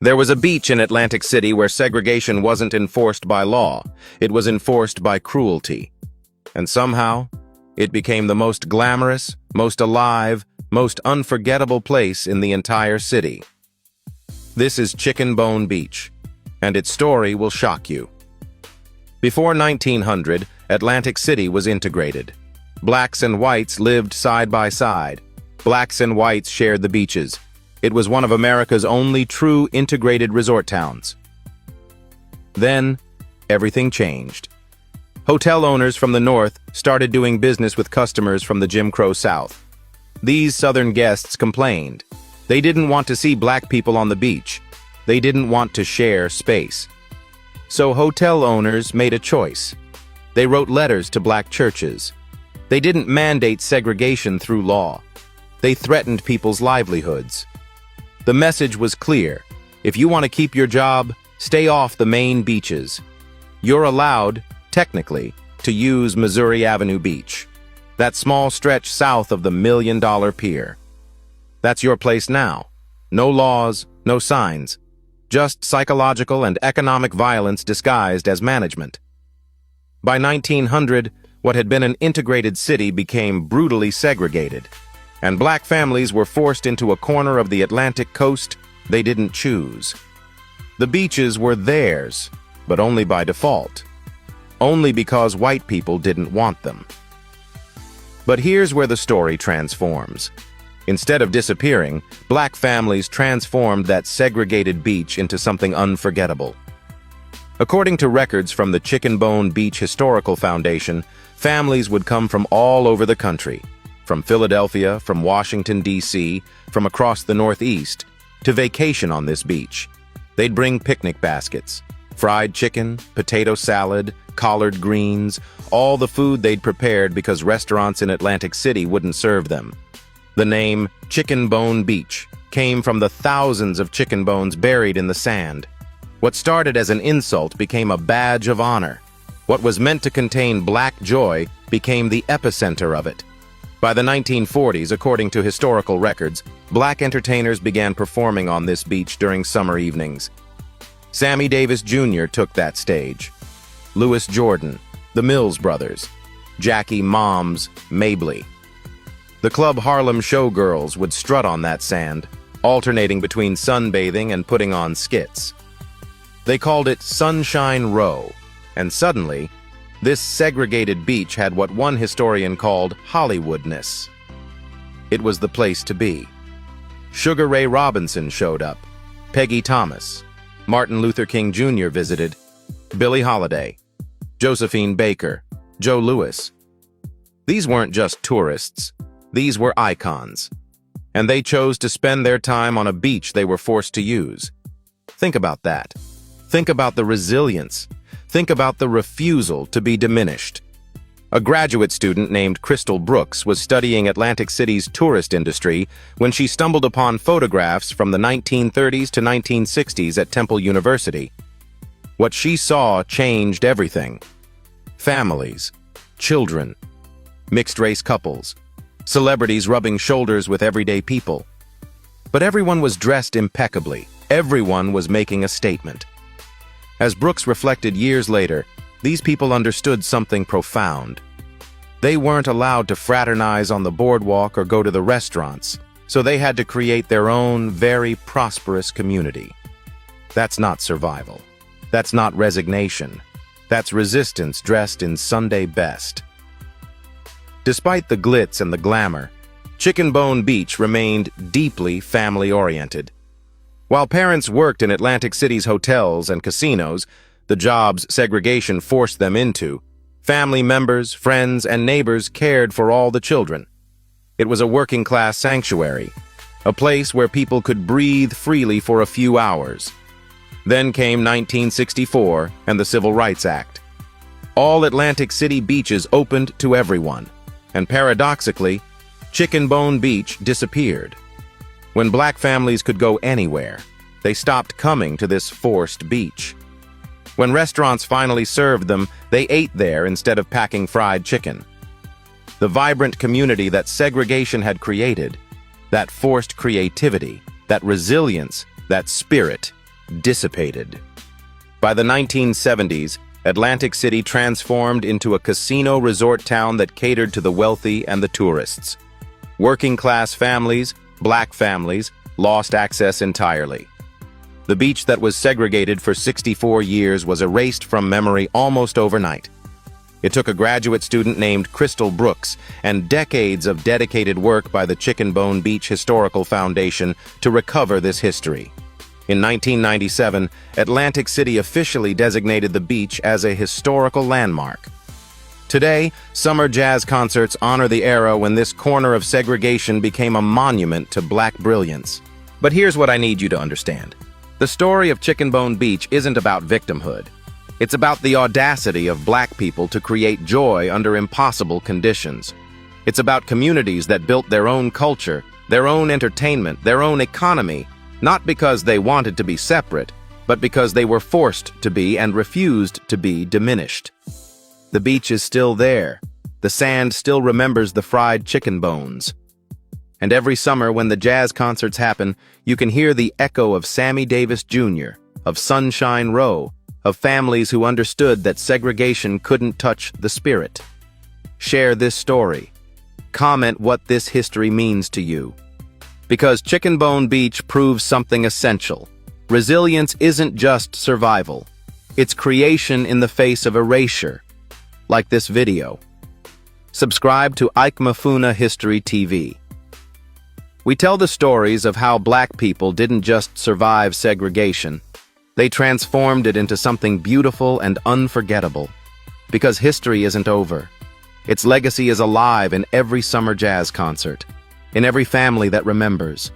There was a beach in Atlantic City where segregation wasn't enforced by law. It was enforced by cruelty. And somehow, it became the most glamorous, most alive, most unforgettable place in the entire city. This is Chicken Bone Beach, and its story will shock you. Before 1900, Atlantic City was integrated. Blacks and whites lived side by side. Blacks and whites shared the beaches. It was one of America's only true integrated resort towns. Then, everything changed. Hotel owners from the North started doing business with customers from the Jim Crow South. These Southern guests complained. They didn't want to see black people on the beach. They didn't want to share space. So hotel owners made a choice. They wrote letters to black churches. They didn't mandate segregation through law. They threatened people's livelihoods. The message was clear. If you want to keep your job, stay off the main beaches. You're allowed, technically, to use Missouri Avenue Beach, that small stretch south of the $1 Million Pier. That's your place now. No laws, no signs. Just psychological and economic violence disguised as management. By 1900, what had been an integrated city became brutally segregated, and black families were forced into a corner of the Atlantic coast they didn't choose. The beaches were theirs, but only by default. Only because white people didn't want them. But here's where the story transforms. Instead of disappearing, black families transformed that segregated beach into something unforgettable. According to records from the Chicken Bone Beach Historical Foundation, families would come from all over the country, from Philadelphia, from Washington, D.C., from across the Northeast, to vacation on this beach. They'd bring picnic baskets, fried chicken, potato salad, collard greens, all the food they'd prepared because restaurants in Atlantic City wouldn't serve them. The name Chicken Bone Beach came from the thousands of chicken bones buried in the sand. What started as an insult became a badge of honor. What was meant to contain black joy became the epicenter of it. By the 1940s, according to historical records, black entertainers began performing on this beach during summer evenings. Sammy Davis Jr. took that stage. Louis Jordan, the Mills Brothers, Jackie Moms Mabley. The Club Harlem Showgirls would strut on that sand, alternating between sunbathing and putting on skits. They called it Sunshine Row, and suddenly, this segregated beach had what one historian called Hollywoodness. It was the place to be. Sugar Ray Robinson showed up, Peggy Thomas, Martin Luther King Jr. visited, Billie Holiday, Josephine Baker, Joe Louis. These weren't just tourists. These were icons. And they chose to spend their time on a beach they were forced to use. Think about that. Think about the resilience. Think about the refusal to be diminished. A graduate student named Crystal Brooks was studying Atlantic City's tourist industry when she stumbled upon photographs from the 1930s to 1960s at Temple University. What she saw changed everything. Families, children, mixed-race couples, celebrities rubbing shoulders with everyday people. But everyone was dressed impeccably. Everyone was making a statement. As Brooks reflected years later, these people understood something profound. They weren't allowed to fraternize on the boardwalk or go to the restaurants, so they had to create their own very prosperous community. That's not survival. That's not resignation. That's resistance dressed in Sunday best. Despite the glitz and the glamour, Chicken Bone Beach remained deeply family-oriented. While parents worked in Atlantic City's hotels and casinos, the jobs segregation forced them into, family members, friends, and neighbors cared for all the children. It was a working-class sanctuary, a place where people could breathe freely for a few hours. Then came 1964 and the Civil Rights Act. All Atlantic City beaches opened to everyone, and paradoxically, Chicken Bone Beach disappeared. When black families could go anywhere, they stopped coming to this forced beach. When restaurants finally served them, they ate there instead of packing fried chicken. The vibrant community that segregation had created, that forced creativity, that resilience, that spirit, dissipated. By the 1970s, Atlantic City transformed into a casino resort town that catered to the wealthy and the tourists. Working-class families, black families, lost access entirely. The beach that was segregated for 64 years was erased from memory almost overnight. It took a graduate student named Crystal Brooks and decades of dedicated work by the Chicken Bone Beach Historical Foundation to recover this history. In 1997, Atlantic City officially designated the beach as a historical landmark. Today, summer jazz concerts honor the era when this corner of segregation became a monument to black brilliance. But here's what I need you to understand. The story of Chicken Bone Beach isn't about victimhood. It's about the audacity of black people to create joy under impossible conditions. It's about communities that built their own culture, their own entertainment, their own economy, not because they wanted to be separate, but because they were forced to be and refused to be diminished. The beach is still there. The sand still remembers the fried chicken bones. And every summer when the jazz concerts happen, you can hear the echo of Sammy Davis Jr., of Sunshine Row, of families who understood that segregation couldn't touch the spirit. Share this story. Comment what this history means to you. Because Chicken Bone Beach proves something essential. Resilience isn't just survival. It's creation in the face of erasure. Like this video. Subscribe to Ike Mafuna History TV. We tell the stories of how black people didn't just survive segregation. They transformed it into something beautiful and unforgettable. Because history isn't over. Its legacy is alive in every summer jazz concert, in every family that remembers,